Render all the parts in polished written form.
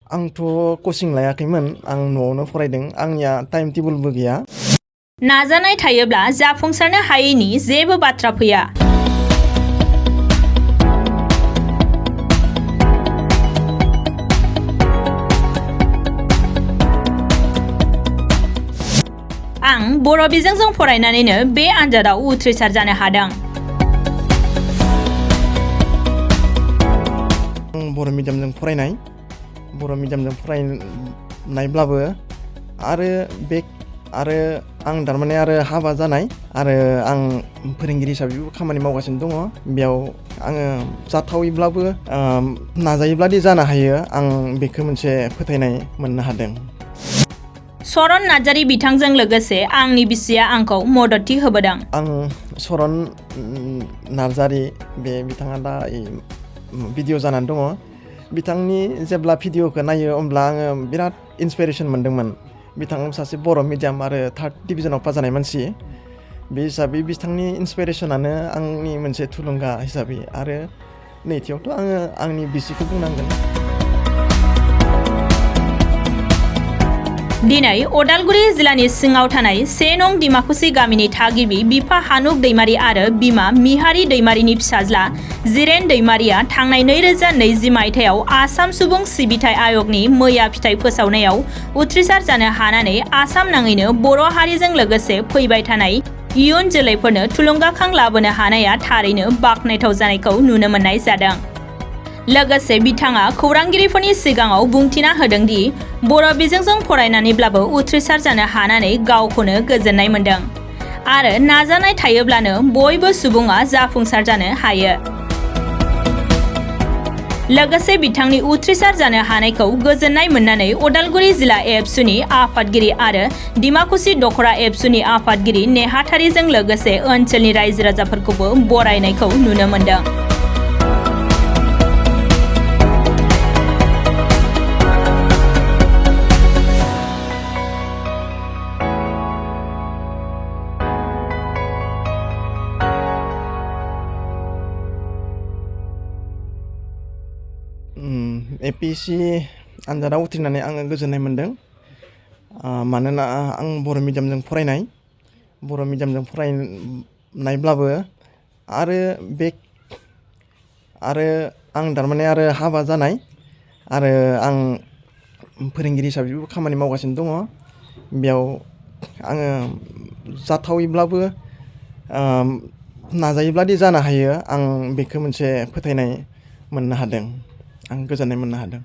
आंथ' कचिं लायाखैमोन आं न'आवनो फरायदों आंनिया टाइम टेबोलबो गैया नाजानाय थायोब्ला जाफुंसारनो हायैनि जेबो बाथ्रा फैया आं बर' बिजोंजों फरायनानैनो बे आनजादाव उथ्रिसार जानो हादों आं बर' मिडियामजों फरायनायब्लाबो आरो आं थारमाने आरो हाबा जानाय आरो आं फोरोंगिरि हिसाबैबो खामानि मावगासिनो दङ बेयाव आङो जाथावैब्लाबो नाजायोब्लादि जानो हायो आं बेखौ मोनसे फोथायनाय मोननो हादों सरन नार्जारी बिथांजों लोगोसे आंनि बिसिया आंखौ मददथि होबोदों आं सरन नार्जारी बे बिथाङा दा भिडिअ जानानै दङ बिथांनि जेब्ला भिडिअखौ नायो अब्ला आङो बिराद इन्सपिरेसन मोन्दोंमोन बिथाङा सासे बर' मिडियाम आरो 3rd डिभिजनाव पास जानाय मानसि बे हिसाबै बिथांनि इन्सपिरेसनानो आंनि मोनसे थुलुंगा हिसाबै आरो नैथियावथ' आङो आंनि बिसिखौ बुंनांगोन दिनै अदालगुरि जिल्लानि सिङाव थानाय 1 नं डिमाकुसि गामिनि थागिबि बिफा हानुक दैमारी आरो बिमा मिहारी दैमारीनि फिसाज्ला जिरेन दैमारीया थांनाय 2020 मायथाइयाव आसाम सुबुं सिबिथाइ आयगनि मैया फिथाइ फोसावनायाव उथ्रिसार जानो हानानै आसाम नाङैनो बर' हारिजों लोगोसे फैबाय थानाय इयुन जोलैफोरनो थुलुंगाखां लाबोनो हानाया थारैनो बाखनायथाव जानायखौ नुनो मोननाय जादों लोगोसे बिथाङा खौरांगिरिफोरनि सिगाङाव बुंथिना होदों दि बर' बिजोंजों फरायनानैब्लाबो उथ्रिसार जानो हानानै गावखौनो गोजोननाय मोनदों आरो नाजानाय थायोब्लानो बयबो सुबुङा जाफुंसार जानो हायो लोगोसे बिथांनि उथ्रिसार जानो हानायखौ गोजोननाय मोननानै अदालगुरि जिल्ला एबसुनि आफादगिरि आरो डिमाकुसि दखरा एबसुनि आफादगिरि नेहाथारिजों लोगोसे ओनसोलनि रायजो राजाफोरखौबो बरायनायखौ नुनो मोनदों APSc आनजादाव उथ्रिनानै आङो गोजोननाय मोन्दों मानोना आं बर' मिडियामजों फरायनायब्लाबो आरो आं थारमाने आरो हाबा जानाय आरो आं फोरोंगिरि हिसाबैबो खामानि मावगासिनो दङ बेयाव आङो जाथावैब्लाबो नाजायोब्लादि जानो हायो आं बेखौ मोनसे फोथायनाय मोननो हादों आं गोजोननाय मोननो हादों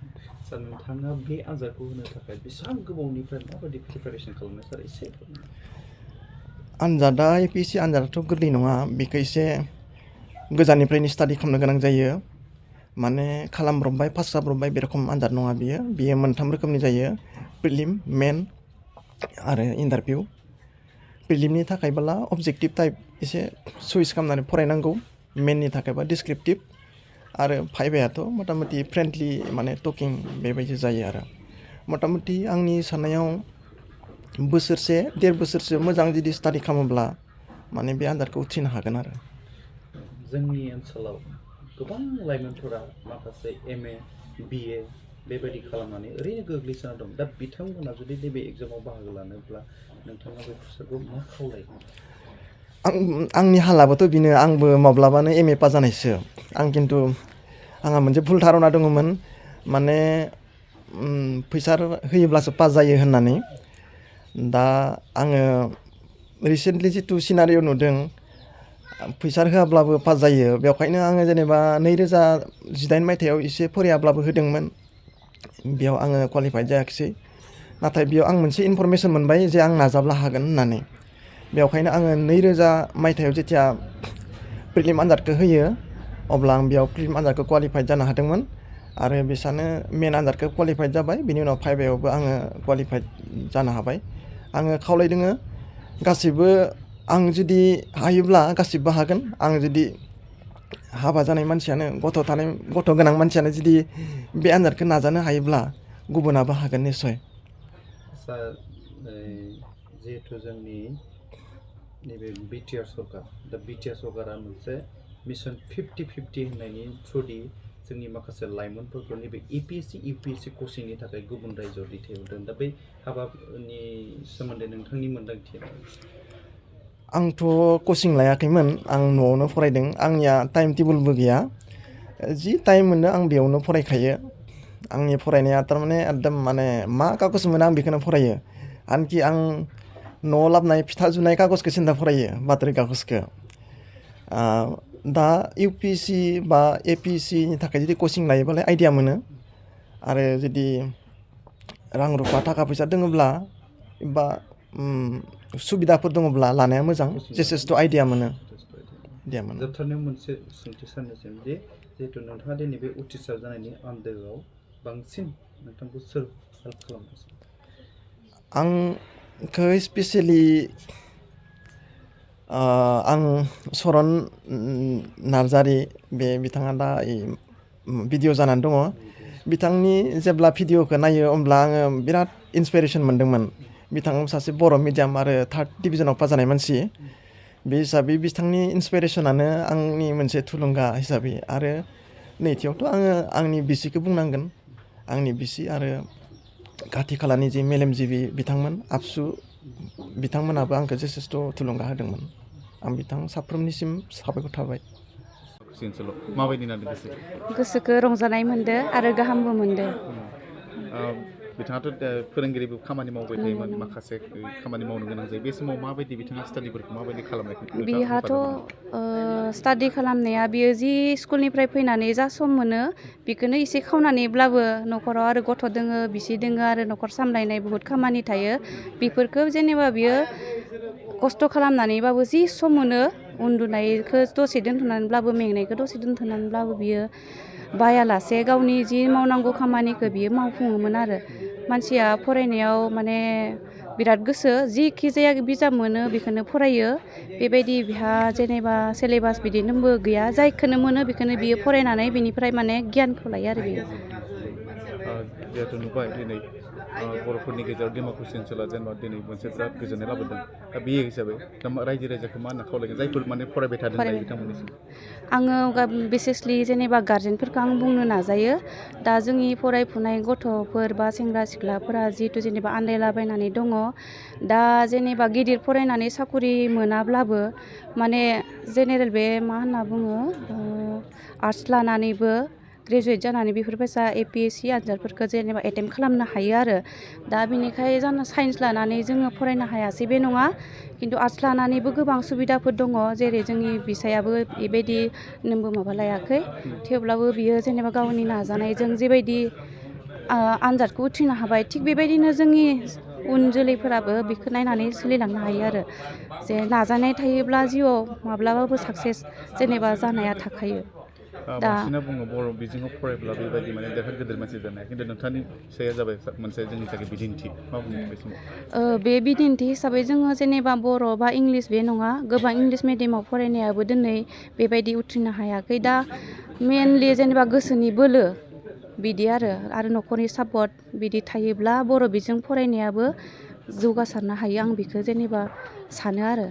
सार नोंथाङा बे आनजादखौ होनो थाखाय बेसेबां गोबावनिफ्राय माबायदि प्रिपारेसन खालामनाय सार एसे आनजादा APSc आनजादाथ' गोरलै नङा बेखौ एसे गोजाननिफ्रायनो स्टाडि खालामनो गोनां जायो माने खालामब्रबबाय पास जाब्रबबाय बे रखम आनजाद नङा बियो मोनथाम रोखोमनि जायो प्रिलिम मेन आरो इन्टारभिउ प्रिलिमनि थाखायब्ला अबजेक्टिभ टाइप एसे चुइस खालामनानै फरायनांगौ मेननि थाखायबा डिसक्रिप्टिभ आरो भाइभायाथ' मटामटि फ्रेन्डलि माने टकिं बेबायदि जायो आरो मटामटि आंनि साननायाव 1.5 बोसोरसो मोजां जुदि स्टाडि खालामोब्ला माने बे आनजादखौ उथ्रिनो हागोन आरो जोंनि ओनसोलाव गोबां लाइमोनफोरा माखासे MA BA बेबायदि खालामनानै ओरैनो गोग्लैसोना दं दा बिथांमोना जुदि नैबे एग्जामाव बाहागो लानोब्ला नोंथाङा बेफोरखौ मा खावलायगोन आंनि हालाबोथ' बेनो आंबो माब्लाबानो MA पास जानायसो खिन्थु आंहा मोनसे भुल धारना दङमोन माने फैसा होयोब्लासो पास जायो होननानै दा आङो रिसेन्टलि जिथु सिनारिअ नुदों फैसा होआब्लाबो पास जायो बेवखायनो आङो जेनेबा 2018 मायथाइयाव एसे फरायाब्लाबो होदोंमोन बेयाव आङो क्वालिफाइड जायाखिसै नाथाय बेयाव आं मोनसे इनफरमेसन मोनबाय जे आं नाजाब्ला हागोन होननानै बेवखायनो आङो 2000 मायथाइयाव जेथिया प्रिलिम आनजादखौ होयो अब्ला आं बेयाव प्रिलिम आनजादखौ क्वालिफाइड जानो हादोंमोन आरो बिसानो मेन आनजादखौ क्वालिफाइड जाबाय बिनि उनाव भाइभायावबो आङो क्वालिफाइड जानो हाबाय आङो खावलायदोङो गासिबो आं जुदि हायोब्ला गासिबो हागोन आं जुदि हाबा जानाय मानसियानो गथ' गोनां मानसियानो जुदि बे आनजादखौ नाजानो हायोब्ला गुबुनाबो हागोन निस्सय सार जिहेथु जोंनि नैबे बिटिआर सरकार दा बिटिआर सरकारा मोनसे मिशन 50-50 होननायनि थ्रुयै जोंनि माखासे लाइमोनफोरखौ नैबे APSc UPSc कचिंनि थाखाय गुबुन रायजोआव दैथायहरदों दा बै हाबानि सोमोन्दै नोंथांनि मोन्दांथिया आंथ' कचिं लायाखैमोन आं न'आवनो फरायदों आंनिया टाइम टेबोलबो गैया जि टाइम मोनो आं बेयावनो फरायखायो आंनि फरायनाया थारमाने एकदम माने मा कागज मोनो आं बेखौनो फरायो आनखि आं न'आव लाबोनाय फिथा जुनाय कागजखौ सिन्था फरायो बातरि कागजखौ दा UPSc बा APScनि थाखाय जुदि कचिं लायोबालाय आइडिया मोनो आरो जुदि रां रुफा थाखा फैसा दङब्ला बा सुबिदाफोर दङब्ला लानाया मोजां जेसेस्थ' आइडिया मोनो जोबथारनायाव मोनसे सोंथि साननोसिम जे जिहेतु नोंथाङा दिनै बे उथ्रिसार जानायनि आन्दोआव बांसिन नोंथांखौ सोर हेल्प खालामगासिनो आंखौ स्पेसियेलि आं सरन नार्जारि बे बिथाङा दा भिडिअ जानानै दङ बिथांनि जेब्ला भिडिअखौ नायो अब्ला आङो बिराद इन्सपिरेसन मोन्दोंमोन बिथाङा सासे बर' मिडियाम आरो 3rd डिभिजनाव पास जानाय मानसि बे हिसाबै बिथांनि इन्सपिरेसनानो आंनि मोनसे थुलुंगा हिसाबै आरो नैथियावथ' आङो आंनि बिसिखौ बुंनांगोन आंनि बिसि आरो खाथि खालानि जे मेलेमजिबि बिथांमोन आबसु बिथांमोनाबो आंखौ जथेस्थ' थुलुंगा होदोंमोन आं बिथां साफ्रोमनिसिम साबायखर थाबाय माबायदि नांदों गोसोखौ रंजानाय मोनदो आरो गाहामबो मोनदो बिथाङाथ' फोरोंगिरिबो खामानि मावबाय थायोमोन माखासे खामानि मावनो गोनां जायो बे समाव माबायदि बिथाङा स्टाडिफोरखौ माबायदि खालामनायखौ बिहाथ' स्टाडि खालामनाया बियो जि स्कुलनिफ्राय फैनानै जा सम मोनो बेखौनो एसे खावनानैब्लाबो न'खराव आरो गथ' दोङो बिसि दोङो आरो न'खर सामलायनाय बुहुत खामानि थायो बेफोरखौ जेनेबा बियो खस्थ' खालामनानैबाबो जि सम मोनो उन्दुनायखौ दसे दोनथ'नानैब्लाबो मेंनायखौ दसे दोनथ'नानैब्लाबो बियो बायालासे गावनि जि मावनांगौ खामानिखौ बियो मावफुङोमोन आरो मानसिया फरायनायाव माने बिराद गोसो जिखि जाया बिजाब मोनो बेखौनो फरायो बेबायदि बिहा जेनेबा सिलेबास बिदिनोबो गैया जायखौनो मोनो बेखौनो बियो फरायनानै बिनिफ्राय माने गियानखौ लायो आरो बियो जिहेतु नुबाय दिनै बर'फोरनि गेजेराव डेम'क्रेसि ओनसोला जेनेबा दिनै मोनसे बिराद गोजोननाय लाबोदों दा बे हिसाबै रायजो राजाखौ मा होनना खावलायगोन जायफोर माने फरायबाय थादों बिथांमोननिसिम आङो बिसेसलि जेनेबा गार्जेनफोरखौ आं बुंनो नाजायो दा जोंनि फरायफुनाय गथ'फोर बा सेंग्रा सिख्लाफोरा जिहेतु जेनेबा आन्दायलाबायनानै दङ दा जेनेबा गिदिर फरायनानै साकरि मोनाब्लाबो माने जेनेरेल बे मा होनना बुङो आर्टस लानानैबो ग्रेजुवेट जानानै बेफोरबायसा APSc आनजादफोरखौ जेनेबा एटेम्प्ट खालामनो हायो आरो दा बिनिखाय साइन्स लानानै जोङो फरायनो हायासै बे नङा खिन्थु आर्टस लानानैबो गोबां सुबिदाफोर दङ जेरै जोंनि बिसायाबो बेबायदि नोंबो माबा लायाखै थेवब्लाबो बियो जेनेबा गावनि नाजानायजों जेबायदि आनजादखौ उथ्रिनो हाबाय थिग बेबायदिनो जोंनि उन जोलैफोराबो बेखौ नायनानै सोलिलांनो हायो आरो जे नाजानाय थायोब्ला जिउआव माब्लाबाबो साक्सेस जेनेबा जानाया थाखायो बांसिना बुङो बर' बिजोङाव फरायब्ला बेबायदि माने देरहाद गिदिर मानसि जानाया खिन्थु नोंथांनि फिसाया जाबाय मोनसे जोंनि थाखाय बिदिन्थि मा बुङो बे समाव बे बिदिन्थि हिसाबै जोङो जेनेबा बर' बा इंलिस बे नङा गोबां इंलिस मिडियामाव फरायनायाबो दिनै बेबायदि उथ्रिनो हायाखै दा मेनलि जेनेबा गोसोनि बोलो बिदि आरो न'खरनि सापर्ट बिदि थायोब्ला बर' बिजों फरायनायाबो जौगासारनो हायो आं बेखौ जेनेबा सानो आरो